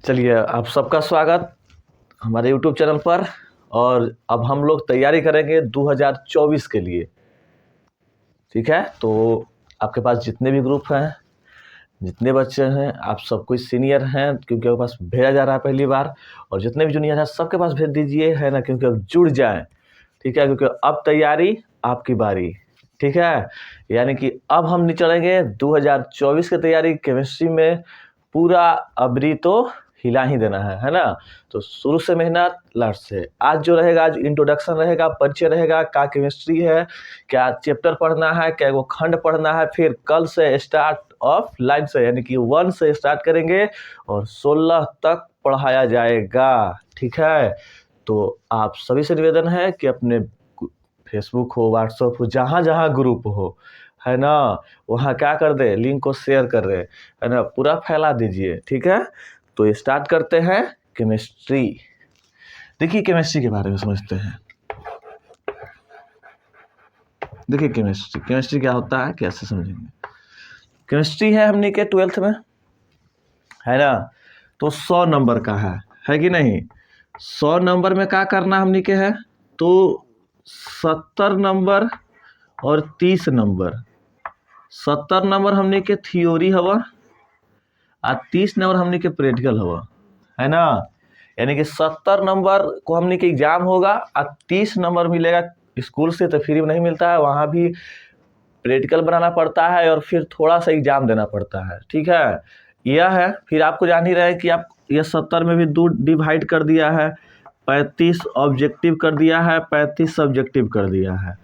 चलिए, आप सबका स्वागत हमारे यूट्यूब चैनल पर। और अब हम लोग तैयारी करेंगे 2024 के लिए। ठीक है, तो आपके पास जितने भी ग्रुप हैं, जितने बच्चे हैं, आप सब कोई सीनियर हैं क्योंकि आपके पास भेजा जा रहा है पहली बार, और जितने भी जूनियर हैं सबके पास भेज दीजिए, है ना, क्योंकि अब जुड़ जाएं। ठीक है, क्योंकि अब तैयारी आपकी बारी। ठीक है, यानी कि अब हम निकलेंगे 2024 की तैयारी केमिस्ट्री में। पूरा अबरी तो हिला ही देना है ना। तो शुरू से मेहनत, लास्ट से। आज जो रहेगा, आज इंट्रोडक्शन रहेगा, परिचय रहेगा, क्या केमिस्ट्री है, क्या चैप्टर पढ़ना है, क्या वो खंड पढ़ना है। फिर कल से स्टार्ट ऑफ लाइन से, यानी कि 1 से स्टार्ट करेंगे और 16 तक पढ़ाया जाएगा। ठीक है, तो आप सभी से निवेदन है कि अपने फेसबुक हो, व्हाट्सएप हो, जहाँ जहाँ ग्रुप हो, है ना, वहाँ क्या कर दे, लिंक को शेयर कर दे, है ना, पूरा फैला दीजिए। ठीक है, तो स्टार्ट करते हैं केमिस्ट्री। देखिए, केमिस्ट्री के बारे में समझते हैं। देखिए, केमिस्ट्री क्या होता है, कैसे समझेंगे। केमिस्ट्री है हमने के 12th में, है ना, तो 100 नंबर का है कि नहीं। 100 नंबर में क्या करना हमने के है, तो 70 नंबर और 30 नंबर। 70 नंबर हमने के थियोरी हवा और 30 नंबर हमने के प्रैक्टिकल हवा, है ना। यानी कि 70 नंबर को हमने के एग्जाम होगा और 30 नंबर मिलेगा स्कूल से, तो फ्री में नहीं मिलता है, वहाँ भी प्रैक्टिकल बनाना पड़ता है और फिर थोड़ा सा एग्जाम देना पड़ता है। ठीक है, यह है। फिर आपको जान ही रहे कि आप ये 70 में भी 2 डिवाइड कर दिया है, 35 ऑब्जेक्टिव कर दिया है, 35 सब्जेक्टिव कर दिया है।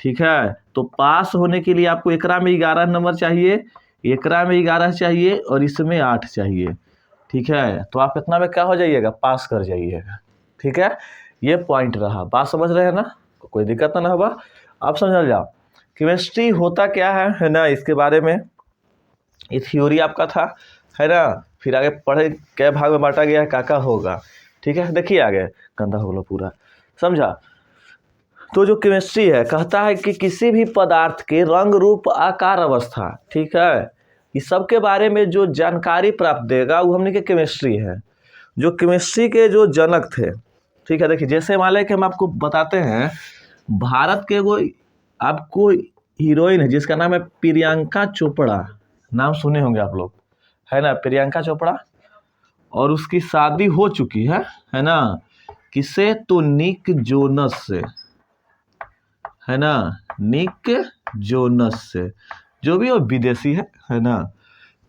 ठीक है, तो पास होने के लिए आपको एकरा में 11 नंबर चाहिए, एकरा में 11 चाहिए और इसमें 8 चाहिए। ठीक है, तो आप इतना में क्या हो जाइएगा, पास कर जाइएगा। ठीक है, ये पॉइंट रहा। बात समझ रहे हैं ना, कोई दिक्कत ना होगा। आप समझ जाओ केमिस्ट्री होता क्या है ना, इसके बारे में। ये थ्योरी आपका था, है ना। फिर आगे पढ़े क्या भाग में बांटा गया है, क्या होगा। ठीक है, देखिए आगे, गंदा हो गया पूरा, समझा। तो जो केमिस्ट्री है, कहता है कि किसी भी पदार्थ के रंग, रूप, आकार, अवस्था, ठीक है, इस सब के बारे में जो जानकारी प्राप्त देगा वो हमने के केमिस्ट्री है। जो केमिस्ट्री के जो जनक थे, ठीक है, देखिए, जैसे मान लें कि हम आपको बताते हैं, भारत के वो आपको हीरोइन है जिसका नाम है प्रियंका चोपड़ा। नाम सुने होंगे आप लोग, है ना, प्रियंका चोपड़ा। और उसकी शादी हो चुकी है ना, किससे, तो निक जोनस से, है ना, निक जोनस से, जो भी वो विदेशी है ना।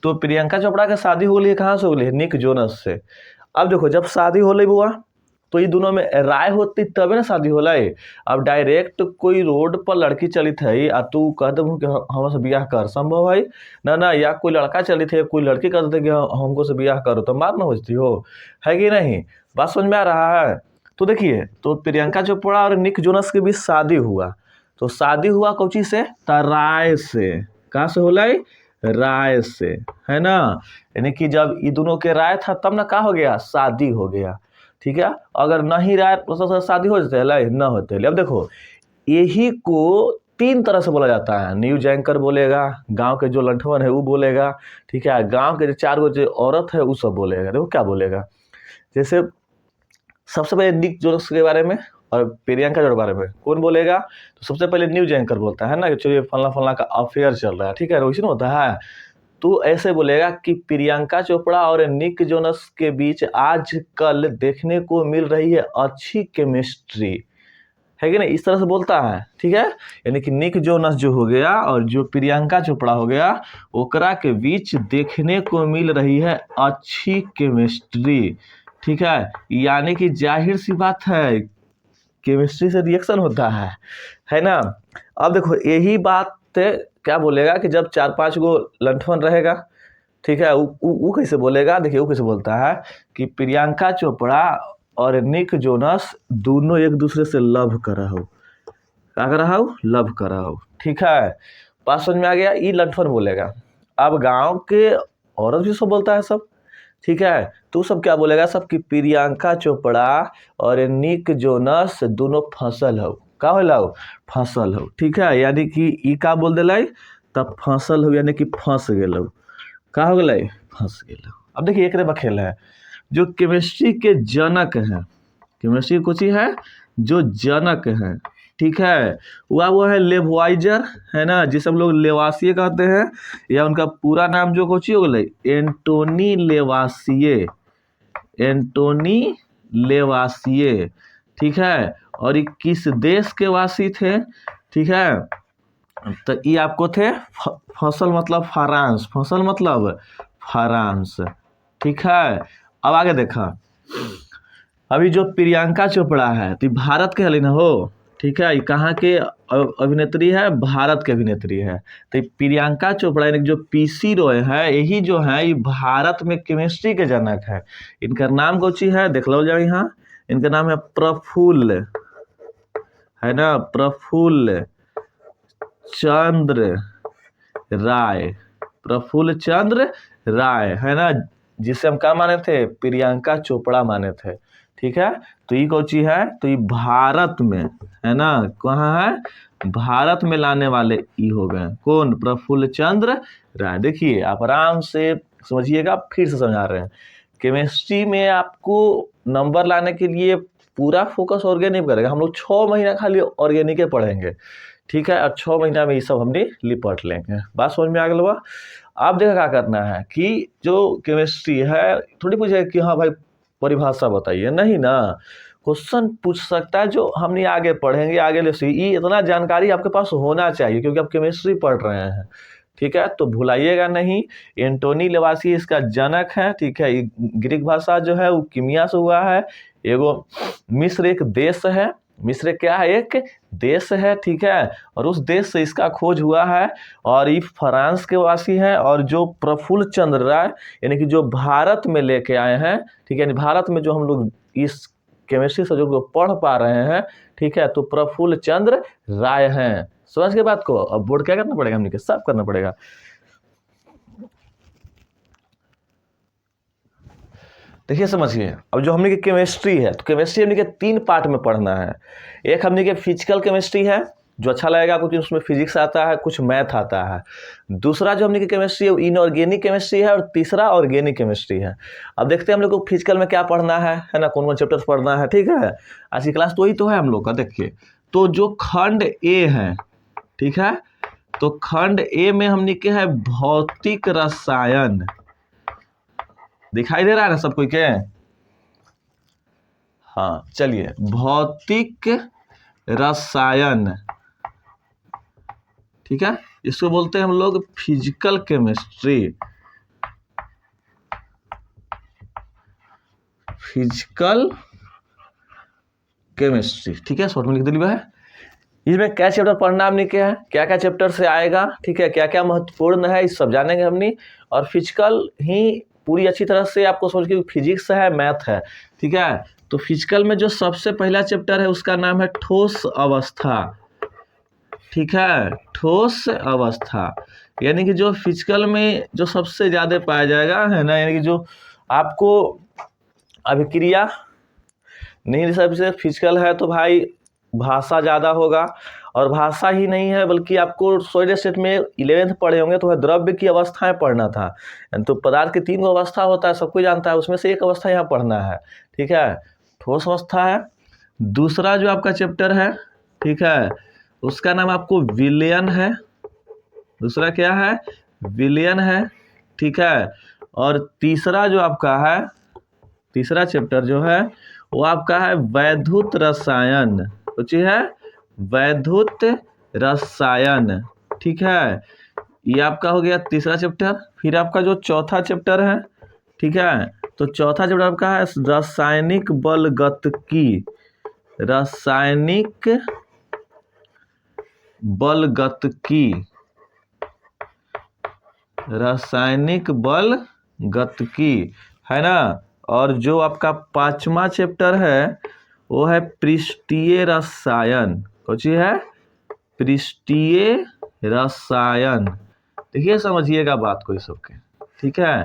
तो प्रियंका चोपड़ा के शादी हो गई, कहाँ से हो गई, निक जोनस से। अब देखो, जब शादी हो गई बुआ, तो ये दोनों में राय होती तबे ना शादी होला है। अब डायरेक्ट कोई रोड पर लड़की चली थी आ तू कह दू कि हमसे बियाह कर, संभव है ना ना। या कोई लड़का चली थे, कोई लड़की कहते थे कि हमको से बियाह करो, तो मार ना होती हो, है कि नहीं। बात समझ में आ रहा है। तो देखिए, तो प्रियंका चोपड़ा और निक जोनस के बीच शादी हुआ। तो शादी हुआ कौची से, राय से। कहाँ से होला, राय से, है ना। यानी कि जब ये दोनों के राय था तब ना क्या हो गया, शादी हो गया। ठीक है, अगर नहीं राय तो शादी हो जाते है ना होते है। अब देखो, यही को 3 तरह से बोला जाता है। न्यूज एंकर बोलेगा, गांव के जो लंठवन है वो बोलेगा, ठीक है, गांव के जो 4 गो जो औरत है वो सब बोलेगा। देखो क्या बोलेगा, जैसे सबसे पहले निक जोनस के बारे में और प्रियंका के बारे में कौन बोलेगा, तो सबसे पहले न्यूज एंकर बोलता है ना, कि चलिए फलना फलना का अफेयर चल रहा है, ठीक है, वैसे ना होता है। तो ऐसे बोलेगा कि प्रियंका चोपड़ा और निक जोनस के बीच आजकल देखने को मिल रही है अच्छी केमिस्ट्री, है कि नहीं, इस तरह से बोलता है। ठीक है, यानी कि निक जोनस जो हो गया और जो प्रियंका चोपड़ा हो गया, ओकरा के बीच देखने को मिल रही है अच्छी केमिस्ट्री। ठीक है, यानी कि जाहिर सी बात है, केमिस्ट्री से रिएक्शन होता है ना। अब देखो, यही बात क्या बोलेगा कि जब 4-5 गो लंठवन रहेगा, ठीक है, वो कैसे बोलेगा, देखिए वो कैसे बोलता है कि प्रियंका चोपड़ा और निक जोनस दोनों एक दूसरे से लव कर रहा हो। क्या कर रहा हो, लव कर रहा हो। ठीक है, बात समझ में आ गया, ये लंठवन बोलेगा। अब गांव के औरत भी सब बोलता है सब, ठीक है, तो सब क्या बोलेगा सब, कि प्रियंका चोपड़ा और निक जोनस दोनों फसल हो। का होला हो, फसल हो। ठीक है, यानी कि ई का बोल दिलाई, तब फसल हो, यानी कि फंस गेल। का हो गए, फंस गेल। अब देखिए, एक खेल है, जो केमिस्ट्री के जनक हैं, केमिस्ट्री कुछ ही है जो जनक है, ठीक है, वो है लेवॉइजर, है ना, जिसे हम लोग लेवासिए कहते हैं, या उनका पूरा नाम जो कुछ ही हो गया एंटोनी लेवासिए, एंटोनी लेवासिए, ठीक है। और ये किस देश के वासी थे, ठीक है, तो ये आपको थे फसल मतलब फ्रांस, फसल मतलब फ्रांस, ठीक है। अब आगे देखा, अभी जो प्रियंका चोपड़ा है तो ये भारत के हली ना हो, ठीक है, ये कहाँ के अभिनेत्री है, भारत के अभिनेत्री है। तो ये प्रियंका चोपड़ा यानी जो पीसी रॉय है, यही जो है ये भारत में केमिस्ट्री के जनक है। इनका नाम कौन सी है, देख लो जाओ यहाँ, इनका नाम है प्रफुल्ल, है ना, प्रफुल्ल चंद्र राय, प्रफुल्ल चंद्र राय, है ना, जिसे हम क्या माने थे, प्रियंका चोपड़ा माने थे, ठीक है। तो ये कौन सी है, तो ये भारत में, है ना, कहाँ है, भारत में लाने वाले ये हो गए कौन, प्रफुल्ल चंद्र राय। देखिए आप आराम से समझिएगा, फिर से समझा रहे हैं, केमिस्ट्री में आपको नंबर लाने के लिए पूरा फोकस ऑर्गेनिक करेगा। हम लोग 6 महीना खाली ऑर्गेनिक पढ़ेंगे, ठीक है, और 6 महीना में ये सब हमने लिपट लेंगे। बात समझ में आ गया बा। आप देखा क्या करना है कि जो केमिस्ट्री है थोड़ी पूछे कि हाँ भाई परिभाषा बताइए, नहीं ना, क्वेश्चन पूछ सकता है जो हमने आगे पढ़ेंगे, आगे ले ये इतना जानकारी आपके पास होना चाहिए क्योंकि आप केमिस्ट्री पढ़ रहे हैं, ठीक है। तो भुलाइएगा नहीं, एंटोनी लेवासी इसका जनक है, ठीक है। ग्रीक भाषा जो है वो कीमिया से हुआ है, एगो मिस्र एक देश है, मिस्र क्या है, एक देश है, ठीक है, और उस देश से इसका खोज हुआ है, और ये फ्रांस के वासी हैं। और जो प्रफुल्ल चंद्र राय यानी कि जो भारत में लेके आए हैं, ठीक है, भारत में जो हम लोग इस केमिस्ट्री से जो पढ़ पा रहे हैं, ठीक है, तो प्रफुल्ल चंद्र राय हैं। समझ के बात को, अब बोर्ड क्या करना पड़ेगा, हमने सब करना पड़ेगा। देखिए समझिए, अब जो हमने की केमिस्ट्री है, तो केमिस्ट्री हमने के 3 पार्ट में पढ़ना है। एक हमने के फिजिकल केमिस्ट्री है, जो अच्छा लगेगा क्योंकि उसमें फिजिक्स आता है, कुछ मैथ आता है। दूसरा जो हमने की केमिस्ट्री है वो इनऑर्गेनिक केमिस्ट्री है, और तीसरा ऑर्गेनिक केमिस्ट्री है। अब देखते हैं हम लोग को फिजिकल में क्या पढ़ना है ना, कौन कौन चैप्टर्स पढ़ना है, ठीक है। आज की क्लास तो ही तो है हम लोग का। देखिए तो जो खंड ए है, ठीक है, तो खंड ए में हमने के है भौतिक रसायन, दिखाई दे रहा है ना सब कोई के, हाँ चलिए, भौतिक रसायन, ठीक है, इसको बोलते हैं हम लोग फिजिकल केमिस्ट्री, फिजिकल केमिस्ट्री, ठीक है, शॉर्ट में लिख दिया है। इसमें क्या चैप्टर पढ़ना हमने क्या है, क्या क्या चैप्टर से आएगा, ठीक है, क्या क्या महत्वपूर्ण है, इस सब जानेंगे हमने। और फिजिकल ही पूरी अच्छी तरह से आपको समझ के, फिजिक्स है, मैथ है, ठीक है। तो फिजिकल में जो सबसे पहला चैप्टर है उसका नाम है ठोस अवस्था, ठीक है, ठोस अवस्था, यानी कि जो फिजिकल में जो सबसे ज़्यादा पाया जाएगा, है ना, यानी कि जो आपको अभिक्रिया नहीं, सबसे फिजिकल है तो भाई भाषा ज़्यादा होगा, और भाषा ही नहीं है बल्कि आपको सॉलिड स्टेट में 11th पढ़े होंगे तो द्रव्य की अवस्थाएं पढ़ना था। तो पदार्थ की 3 अवस्था होता है, सब कोई जानता है, उसमें से एक अवस्था यहाँ पढ़ना है, ठीक है, ठोस अवस्था है। दूसरा जो आपका चैप्टर है, ठीक है, उसका नाम आपको विलयन है, दूसरा क्या है, विलयन है, ठीक है। और तीसरा जो आपका है, तीसरा चैप्टर जो है वो आपका है वैद्युत रसायन, कुछ है, वैद्युत रसायन, ठीक है, ये आपका हो गया तीसरा चैप्टर। फिर आपका जो चौथा चैप्टर है, ठीक है, तो चौथा चैप्टर आपका है रासायनिक बलगतकी, रासायनिक बलगतकी, रासायनिक बलगतकी, है ना। और जो आपका 5वां चैप्टर है वो है पृष्ठीय रसायन, कौन है, पृष्ठीय रसायन। देखिए समझिएगा बात को सबके, ठीक है।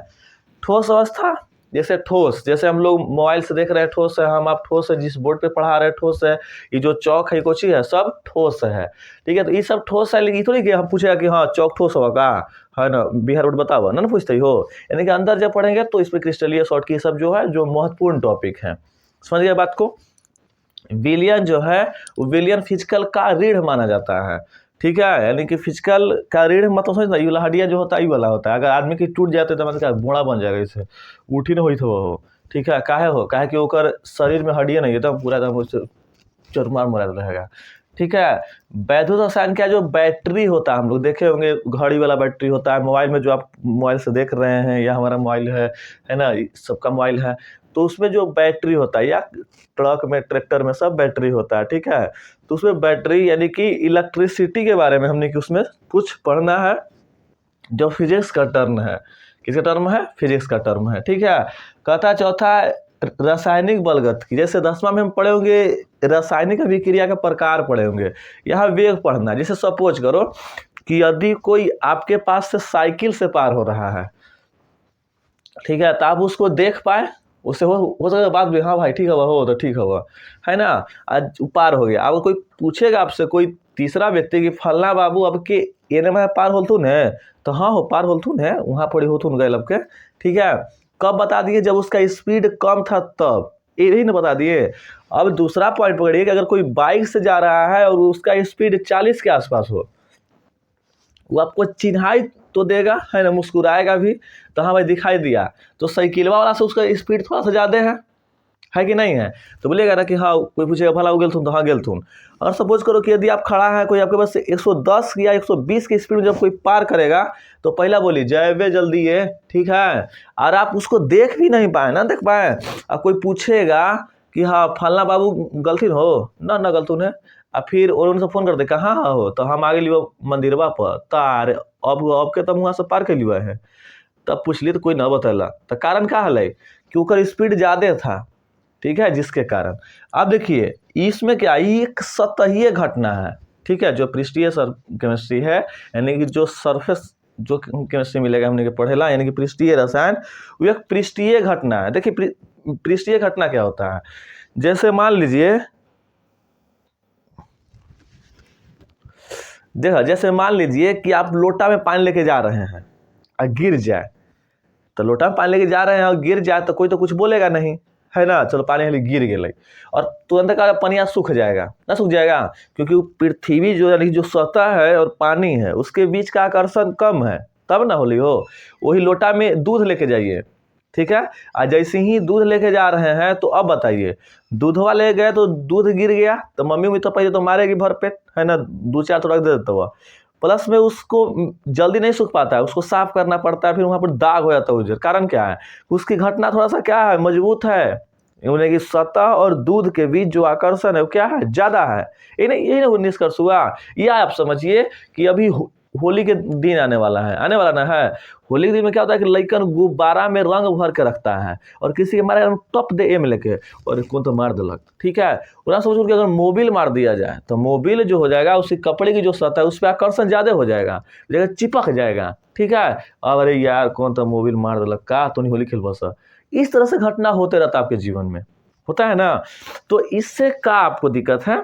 ठोस अवस्था जैसे ठोस, जैसे हम लोग मोबाइल से देख रहे हैं ठोस है, हम आप ठोस है, जिस बोर्ड पे पढ़ा रहे हैं ठोस है, ये जो चौक है कोची है सब ठोस है, ठीक है। तो ये सब ठोस है, लेकिन थोड़ी कि हम पूछेगा कि हाँ चौक ठोस होगा का, है ना, बिहार बोर्ड बताओ ना पूछते ही हो। यानी कि अंदर जब पढ़ेंगे तो इसमें क्रिस्टलीय शॉर्ट की सब जो है जो महत्वपूर्ण टॉपिक है, समझ गए बात को। विलियन जो है वो विलियन फिजिकल का रीढ़ माना जाता है, ठीक है। यानी कि फिजिकल का रीढ़ मतलब समझना, ये वाला हड्डियाँ जो होता है ये वाला होता है, अगर आदमी की टूट जाते तो मतलब क्या बोड़ा बन जाएगा, इसे उठ ही नहीं हुई तो वो हो, ठीक है। काहे हो, काहे कि ओकर शरीर में हड्डियाँ नहीं है तो पूरा एकदम उससे चुरमार मुरा रहेगा, ठीक है। वैद्युत रसायन का जो बैटरी होता है, हम लोग देखे होंगे घड़ी वाला बैटरी होता है, मोबाइल में जो आप मोबाइल से देख रहे हैं या हमारा मोबाइल है ना, सबका मोबाइल है, तो उसमें जो बैटरी होता है या ट्रक में ट्रैक्टर में सब बैटरी होता है, ठीक है। तो उसमें बैटरी यानी कि इलेक्ट्रिसिटी के बारे में हमने कि उसमें कुछ पढ़ना है, जो फिजिक्स का टर्म है, किसका टर्म है, फिजिक्स का टर्म है, ठीक है। कहता चौथा रासायनिक बलगत, जैसे 10वां में हम पढ़े होंगे रासायनिक अभिक्रिया के प्रकार पढ़े होंगे, यहाँ वेग पढ़ना। जैसे सपोज करो कि यदि कोई आपके पास से साइकिल से पार हो रहा है, ठीक है, तो आप उसको देख पाए, उससे हो सकता है बात भी, हाँ भाई ठीक है हो तो ठीक है ना, आज पार हो गया। अब कोई पूछेगा आपसे कोई तीसरा व्यक्ति कि फलना बाबू अब के एने में पार होलथुन है, तो हाँ हो पार होलथुन है, वहाँ पड़ी होथुन गए लब के, ठीक है। कब बता दिए, जब उसका स्पीड कम था तब, यही ना बता दिए। अब दूसरा पॉइंट पकड़िए कि अगर कोई बाइक से जा रहा है और उसका स्पीड 40 के आसपास हो, वो आपको चिन्हाई तो देगा, है ना, मुस्कुराएगा भी, तो हाँ भाई दिखाई दिया। तो साइकिलवा वाला से उसका स्पीड थोड़ा सा ज़्यादा है कि नहीं है, तो बोलेगा ना कि हाँ, कोई पूछेगा भला वो गेलथुन, तो हाँ गेलथुन। और सपोज करो कि यदि आप खड़ा है, कोई आपके पास 110 या 120 की स्पीड में जब कोई पार करेगा, तो पहला बोली जय वे जल्दी है, ठीक है। और आप उसको देख भी नहीं पाए, ना देख पाए, और कोई पूछेगा कि हाँ फलना बाबू गलती हो ना, ना गलतुन है, और फिर उनसे फोन कर दे कहाँ हो, तो हम आगे लियो मंदिरवा पर तार, अब के तब वहाँ से पार कर लिया है, तब पूछली तो कोई ना बतला, तो कारण क्या है कि ओकर स्पीड ज़्यादा था, ठीक है, जिसके कारण। अब देखिए इसमें क्या, एक सतहीय घटना है, ठीक है, जो पृष्ठीय केमिस्ट्री है, यानी कि जो सरफेस जो केमिस्ट्री मिलेगा हमने के पढ़ेला, यानी कि पृष्ठीय रसायन, वो एक पृष्ठीय घटना है। देखिए पृष्ठीय घटना क्या होता है, जैसे मान लीजिए, देखो जैसे मान लीजिए कि आप लोटा में पानी लेके जा रहे हैं और गिर जाए, तो लोटा में पानी लेके जा रहे हैं और गिर जाए तो कोई तो कुछ बोलेगा नहीं, है ना, चलो पानी हली गिर गए, और तुरंत का पनिया सूख जाएगा ना, सूख जाएगा, क्योंकि पृथ्वी जो यानी जो सतह है और पानी है उसके बीच का आकर्षण कम है, तब ना होली हो। वही लोटा में दूध लेके जाइए, ठीक है, आज जैसे ही दूध लेके जा रहे हैं, तो अब बताइए दूधवा ले गए तो दूध गिर गया, तो मम्मी भी तो पहले तो मारेगी भर पेट, है ना, 2-4 तो रख दे देता हुआ, प्लस में उसको जल्दी नहीं सूख पाता है, उसको साफ करना पड़ता है, फिर वहाँ पर दाग हो जाता है उजर। कारण क्या है, उसकी घटना थोड़ा सा क्या है, मजबूत है, यानी कि सतह और दूध के बीच जो आकर्षण है वो क्या है, ज़्यादा है। यही ना निष्कर्ष हुआ। या आप समझिए कि अभी होली के दिन आने वाला है, आने वाला ना है। होली के दिन में क्या होता है कि लइकन गुब्बारा में रंग भर के रखता है, और किसी के मारे टप दे एम लेके, और कौन तो मार दिलक, ठीक है। उन्हें सोचो कि अगर मोबिल मार दिया जाए तो मोबिल जो हो जाएगा, उसी कपड़े की जो सतह है उस पर आकर्षण ज़्यादा हो जाएगा, जगह चिपक जाएगा, ठीक है। अरे यार कौन तो मोबिल मार दिलक का, तो नहीं होली खेल बस, इस तरह से घटना होते रहता है आपके जीवन में, होता है ना। तो इससे क्या आपको दिक्कत है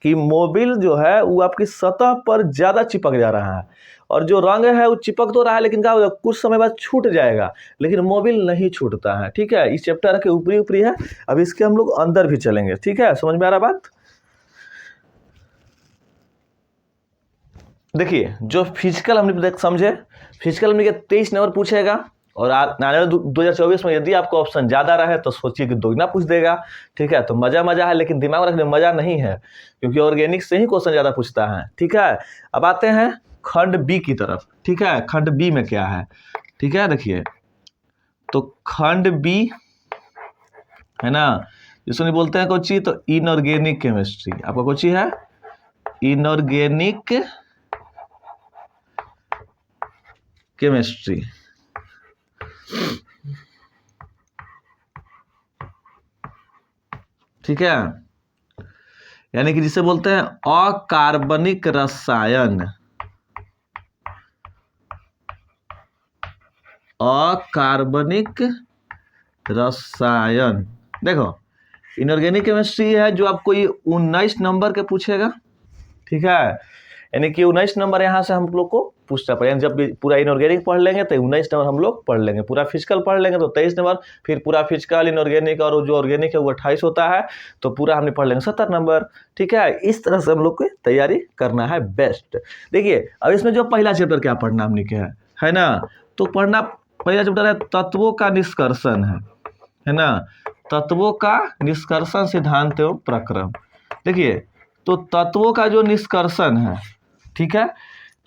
कि मोबिल जो है वो आपकी सतह पर ज़्यादा चिपक जा रहा है, और जो रंग है वो चिपक तो रहा है, लेकिन क्या होगा कुछ समय बाद छूट जाएगा, लेकिन मोबिल नहीं छूटता है, ठीक है। इस चैप्टर के ऊपरी ऊपरी है, अब इसके हम लोग अंदर भी चलेंगे, ठीक है, समझ में आ रहा बात। देखिए जो फिजिकल हमने समझे, फिजिकल हमने 23 नंबर पूछेगा, और आने वाले 2024 में यदि आपको ऑप्शन ज़्यादा रहे तो सोचिए कि दोगुना पूछ देगा, ठीक है। तो मज़ा है, लेकिन दिमाग में रखने मज़ा नहीं है, क्योंकि ऑर्गेनिक से ही क्वेश्चन ज़्यादा पूछता है, ठीक है। अब आते हैं खंड बी की तरफ, ठीक है। खंड बी में क्या है, ठीक है, देखिए तो खंड बी है ना, जिसको नहीं बोलते हैं कोची, तो इनऑर्गेनिक केमिस्ट्री, आपका कोची है इनऑर्गेनिक केमिस्ट्री, ठीक है। यानी कि जिसे बोलते हैं अकार्बनिक रसायन, अकार्बनिक रसायन। देखो इनऑर्गेनिक केमिस्ट्री है जो आपको ये 19 नंबर के पूछेगा, ठीक है, यानी कि 19 नंबर यहाँ से हम लोग को पूछना पड़ेगा। जब भी पूरा इनऑर्गेनिक पढ़ लेंगे तो 19 नंबर हम लोग पढ़ लेंगे, पूरा फिजिकल पढ़ लेंगे तो 23 नंबर, फिर पूरा फिजिकल इनऑर्गेनिक और जो ऑर्गेनिक है वो 28 होता है, तो पूरा हमने पढ़ लेंगे 70 नंबर, ठीक है। इस तरह से हम लोग को तैयारी करना है बेस्ट। देखिए अब इसमें जो पहला चैप्टर क्या पढ़ना हमने क्या है ना, तो पढ़ना पहला चैप्टर है तत्वों का निष्कर्षण है ना, तत्वों का निष्कर्षण सिद्धांत एवं प्रक्रम। देखिए तो तत्वों का जो निष्कर्षण है, ठीक है,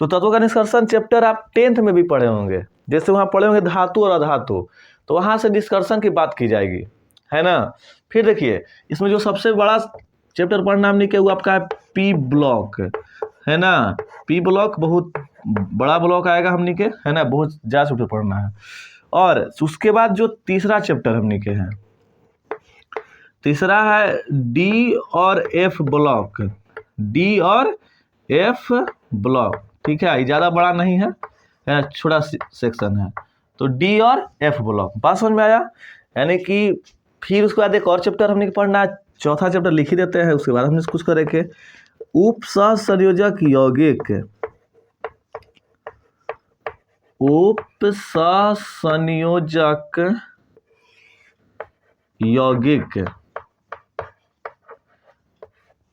तो तत्वों का निष्कर्षण चैप्टर आप 10th में भी पढ़े होंगे, जैसे वहाँ पढ़े होंगे धातु और अधातु, तो वहाँ से निष्कर्षण की बात की जाएगी, है ना। फिर देखिए इसमें जो सबसे बड़ा चैप्टर पढ़ना हमने क्या, वो आपका है पी ब्लॉक, है ना। पी ब्लॉक बहुत बड़ा ब्लॉक आएगा हमने के, है ना, बहुत ज़्यादा चैप्टर पढ़ना है। और उसके बाद जो तीसरा चैप्टर हमने के है, तीसरा है डी और एफ ब्लॉक, डी और एफ ब्लॉक, ठीक है, ये ज़्यादा बड़ा नहीं है, छोटा सेक्शन है, तो डी और एफ ब्लॉक। बात समझ में आया, यानी कि फिर उसके बाद एक और चैप्टर हमने पढ़ना है, चौथा चैप्टर लिख ही देते हैं, उसके बाद हमने कुछ करेंगे उपसंयोजक यौगिक, उपसंयोजक यौगिक,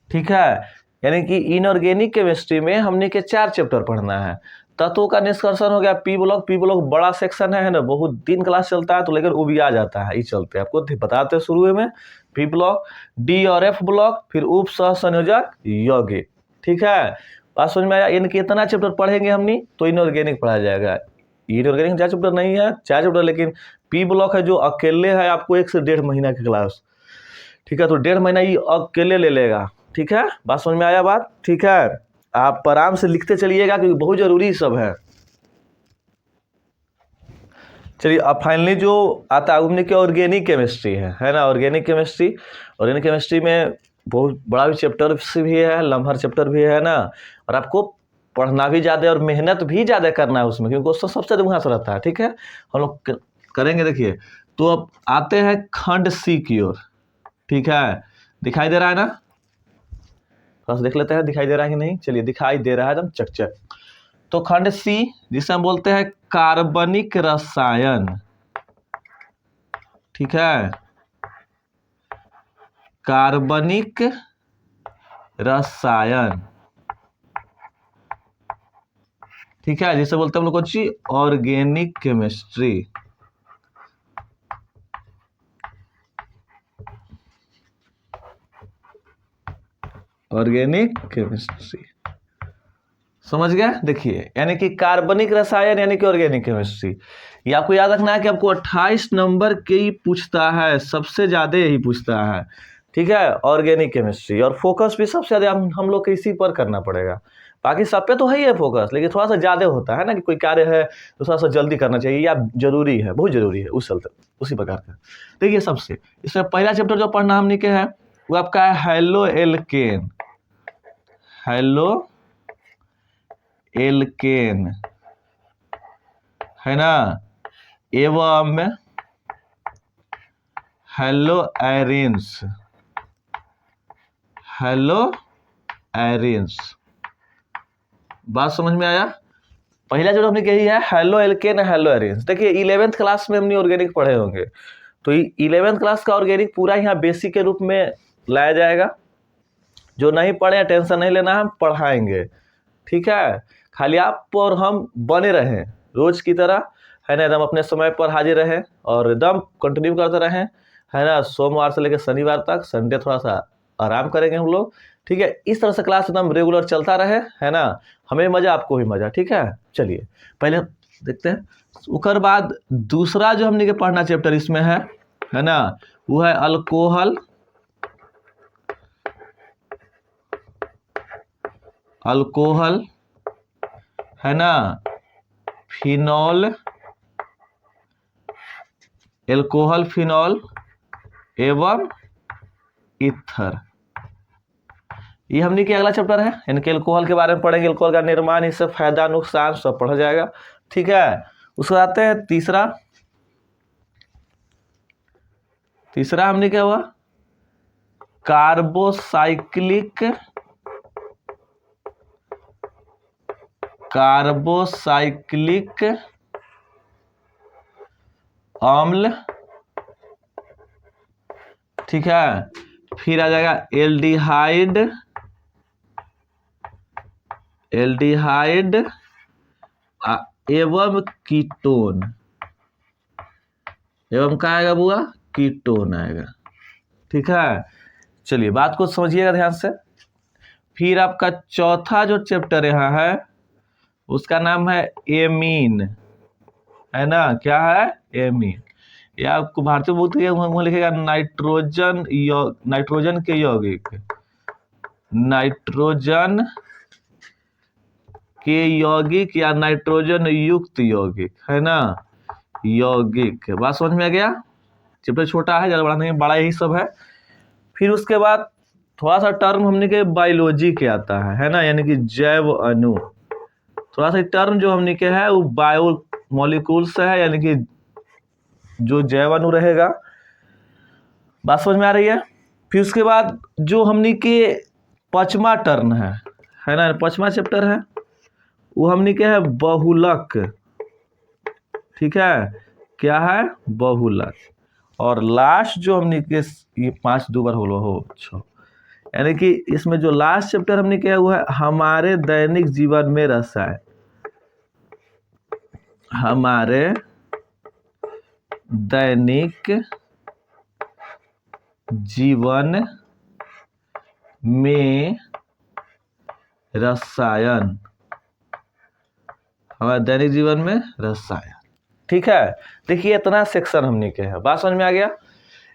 ठीक है, यानी कि इनऑर्गेनिक केमिस्ट्री में हमने के 4 चैप्टर पढ़ना है। तत्वों का निष्कर्षण हो गया पी ब्लॉक, पी ब्लॉक बड़ा सेक्शन है ना, बहुत दिन क्लास चलता है तो लेकिन वो भी आ जाता है, ये चलते आपको बताते शुरू में। पी ब्लॉक, डी और एफ ब्लॉक, फिर उप सह संयोजक यौगिक, ठीक है। बात समझ में आया, इनके इतना चैप्टर पढ़ेंगे हमने तो इनऑर्गेनिक पढ़ा जाएगा। इनऑर्गेनिक 4 चैप्टर नहीं है, 4 चैप्टर, लेकिन पी ब्लॉक है जो अकेले है आपको 1 से 1.5 महीना की क्लास, ठीक है, तो 1.5 महीना ये अकेले ले लेगा, ठीक है। बात समझ में आया बात, ठीक है। आप आराम से लिखते चलिएगा क्योंकि बहुत जरूरी सब है। चलिए अब फाइनली जो आता है उनमें क्या, ऑर्गेनिक केमिस्ट्री है ना। ऑर्गेनिक केमिस्ट्री में बहुत बड़ा भी चैप्टर भी है, लम्हर चैप्टर भी है ना, और आपको पढ़ना भी ज़्यादा और मेहनत भी ज़्यादा करना है उसमें, क्योंकि उससे सबसे वहाँ से रहता है, ठीक है, हम लोग करेंगे। देखिए तो अब आते हैं खंड सी की ओर, ठीक है, दिखाई दे रहा है ना, थोड़ा सा देख लेते हैं दिखाई दे रहा है कि नहीं। चलिए दिखाई दे रहा है एकदम चकचक। तो खंड सी जिसे हम बोलते हैं कार्बनिक रसायन, ठीक है, कार्बनिक रसायन, ठीक है, जिसे बोलते हैं हम लोग को ऑर्गेनिक केमिस्ट्री, ऑर्गेनिक केमिस्ट्री, समझ गया। देखिए यानी कि कार्बनिक रसायन यानी कि ऑर्गेनिक केमिस्ट्री, ये आपको याद रखना है कि आपको 28 नंबर के ही पूछता है, सबसे ज्यादा यही पूछता है, ठीक है, ऑर्गेनिक केमिस्ट्री। और फोकस भी सबसे ज्यादा हम लोग को इसी पर करना पड़ेगा, बाकी सब पे तो है ही है फोकस, लेकिन थोड़ा सा ज्यादा होता है ना कि कोई कार्य है तो थोड़ा सा जल्दी करना चाहिए, या जरूरी है, बहुत जरूरी है, उस चलते उसी प्रकार का। देखिए सबसे इसमें पहला चैप्टर जो पढ़ना हमने के है वो आपका है हेलो एल्केन, हेलो एल्केन, है ना, एवं हेलो एरिन्स, हेलो एरिन्स। बात समझ में आया। पहला जो हमने कही है हेलो एल्केन, हेलो एरिन्स। देखिए 11th क्लास में हमने ऑर्गेनिक पढ़े होंगे, तो 11th क्लास का ऑर्गेनिक पूरा यहाँ बेसिक के रूप में लाया जाएगा। जो नहीं पढ़े टेंशन नहीं लेना, हम पढ़ाएंगे, ठीक है, खाली आप और हम बने रहें रोज की तरह, है ना, एकदम अपने समय पर हाजिर रहें और एकदम कंटिन्यू करते रहें, है ना, सोमवार से लेकर शनिवार तक, संडे थोड़ा सा आराम करेंगे हम लोग, ठीक है। इस तरह से क्लास एकदम रेगुलर चलता रहे, है ना, हमें मजा आपको भी मजा, ठीक है। चलिए पहले देखते हैं, उसके बाद दूसरा जो हमने के पढ़ना चैप्टर इसमें है ना, वो है अल्कोहल, अल्कोहल, है ना, फिनॉल, एल्कोहल, फिनॉल एवं ईथर। ये हमने के अगला चैप्टर है, इनके एल्कोहल के बारे में पढ़ेंगे, एल्कोहल का निर्माण, इससे फायदा नुकसान सब पढ़ा जाएगा, ठीक है। उसके आते हैं तीसरा, तीसरा हमने क्या हुआ, कार्बोसाइक्लिक अम्ल, ठीक है। फिर आ जाएगा एल्डिहाइड एवं कीटोन, एवं क्या आएगा बुआ, कीटोन आएगा, ठीक है। चलिए बात को समझिएगा ध्यान से। फिर आपका चौथा जो चैप्टर यहाँ है उसका नाम है एमीन, है ना, क्या है, एमीन। ये आपको भारतीय बोलते हैं, लिखेगा नाइट्रोजन के यौगिक, नाइट्रोजन के यौगिक या नाइट्रोजन युक्त यौगिक, है ना, यौगिक। बात समझ में आ गया। चैप्टर छोटा है, ज्यादा बड़ा नहीं, बड़ा यही सब है। फिर उसके बाद थोड़ा सा टर्म हमने के बायोलॉजी के आता है ना, यानी कि जैव अणु। थोड़ा सा टर्म जो हमने के है वो बायो मॉलिक्यूल्स है, यानी कि जो जैव अणु रहेगा। बात समझ में आ रही है। फिर उसके बाद जो हमने के पांचवा टर्म है ना, पांचवा चैप्टर है, वो हमने के है बहुलक, ठीक है, क्या है, बहुलक। और लास्ट जो हमने के ये 5 2 बार हो 6, यानी कि इसमें जो लास्ट चैप्टर हमने किया हुआ है हमारे दैनिक जीवन में रसायन, हमारे दैनिक जीवन में रसायन, हमारे दैनिक जीवन में रसायन, ठीक है। देखिए इतना सेक्शन हमने के है, बात समझ में आ गया।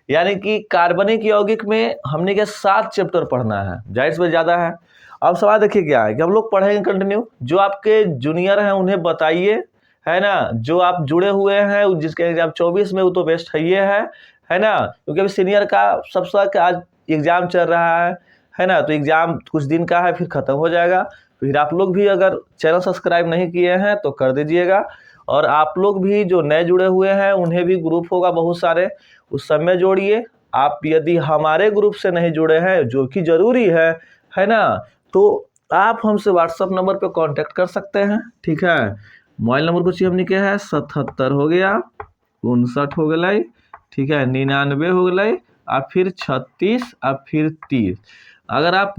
यानी कि कार्बनिक यौगिक में हमने के 7 चैप्टर पढ़ना है, जाहिर से ज्यादा है। अब सवाल देखिए क्या है कि हम लोग पढ़ेंगे कंटिन्यू, जो आपके जूनियर हैं उन्हें बताइए, है ना, जो आप जुड़े हुए हैं जिसके एग्जाम 24 में वो तो बेस्ट है ना, क्योंकि अभी सीनियर का सबसे आज एग्जाम चल रहा है ना, तो एग्जाम कुछ दिन का है, फिर खत्म हो जाएगा। फिर आप लोग भी अगर चैनल सब्सक्राइब नहीं किए हैं तो कर दीजिएगा, और आप लोग भी जो नए जुड़े हुए हैं उन्हें भी ग्रुप होगा बहुत सारे, उस सब में जोड़िए। आप यदि हमारे ग्रुप से नहीं जुड़े हैं, जो कि जरूरी है ना, तो आप हमसे व्हाट्सएप नंबर पे कांटेक्ट कर सकते हैं, ठीक है। मोबाइल नंबर कुछ हमने क्या है 77 हो गया, 59 हो गया, ठीक है, 99 हो गया, और फिर 36 और फिर 30। अगर आप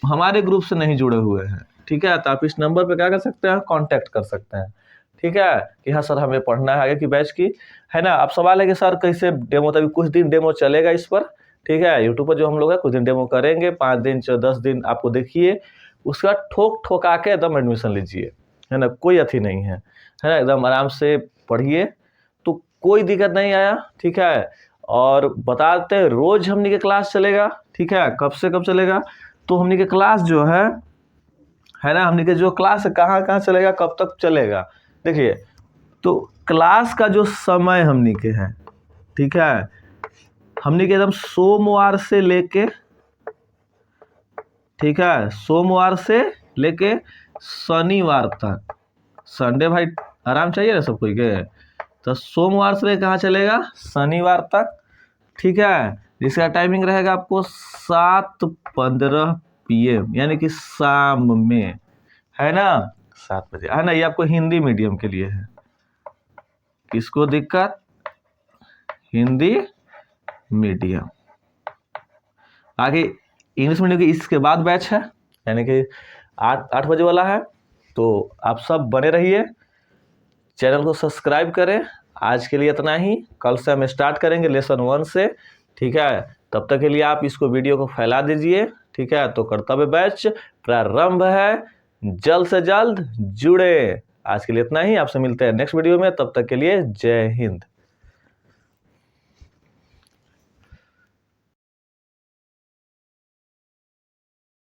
हमारे ग्रुप से नहीं जुड़े हुए हैं, ठीक है, तो आप इस नंबर पे क्या कर सकते हैं, कांटेक्ट कर सकते हैं, ठीक है, कि हाँ सर हमें पढ़ना है आगे की बैच की, है ना। अब सवाल है कि सर कैसे डेमो, तभी कुछ दिन डेमो चलेगा इस पर, ठीक है, यूट्यूब पर जो हम लोग है कुछ दिन डेमो करेंगे, 5 दिन 10 दिन आपको देखिए, उसके बाद ठोका के एकदम एडमिशन लीजिए, है ना, कोई अथी नहीं है ना, एकदम आराम से पढ़िए, तो कोई दिक्कत नहीं आया, ठीक है। और बताते हैं रोज हमने के क्लास चलेगा, ठीक है, कब से कब चलेगा, तो हमने के क्लास जो है ना, हमने के जो क्लास है कहाँ चलेगा, कब तक चलेगा, देखिए, तो क्लास का जो समय हमने के है, ठीक है, हमने के एकदम सोमवार से लेके, ठीक है, सोमवार से लेके शनिवार तक, संडे भाई आराम चाहिए ना सब कोई के, तो सोमवार से लेकर कहाँ चलेगा, शनिवार तक, ठीक है, जिसका टाइमिंग रहेगा आपको 7:15 PM, यानी कि शाम में, है ना, 7 बजे, है ना। ये आपको हिंदी मीडियम के लिए है, किसको दिक्कत, हिंदी मीडियम। आगे इंग्लिश मीडियम की इसके बाद बैच है, यानी कि 8 बजे वाला है, तो आप सब बने रहिए, चैनल को सब्सक्राइब करें। आज के लिए इतना ही, कल से हम स्टार्ट करेंगे लेसन 1 से, ठीक है। तब तक के लिए आप इसको वीडियो को फैला दीजिए, ठीक है। तो कर्तव्य बैच प्रारंभ है, जल्द से जल्द जुड़े। आज के लिए इतना ही, आपसे मिलते हैं नेक्स्ट वीडियो में, तब तक के लिए जय हिंद।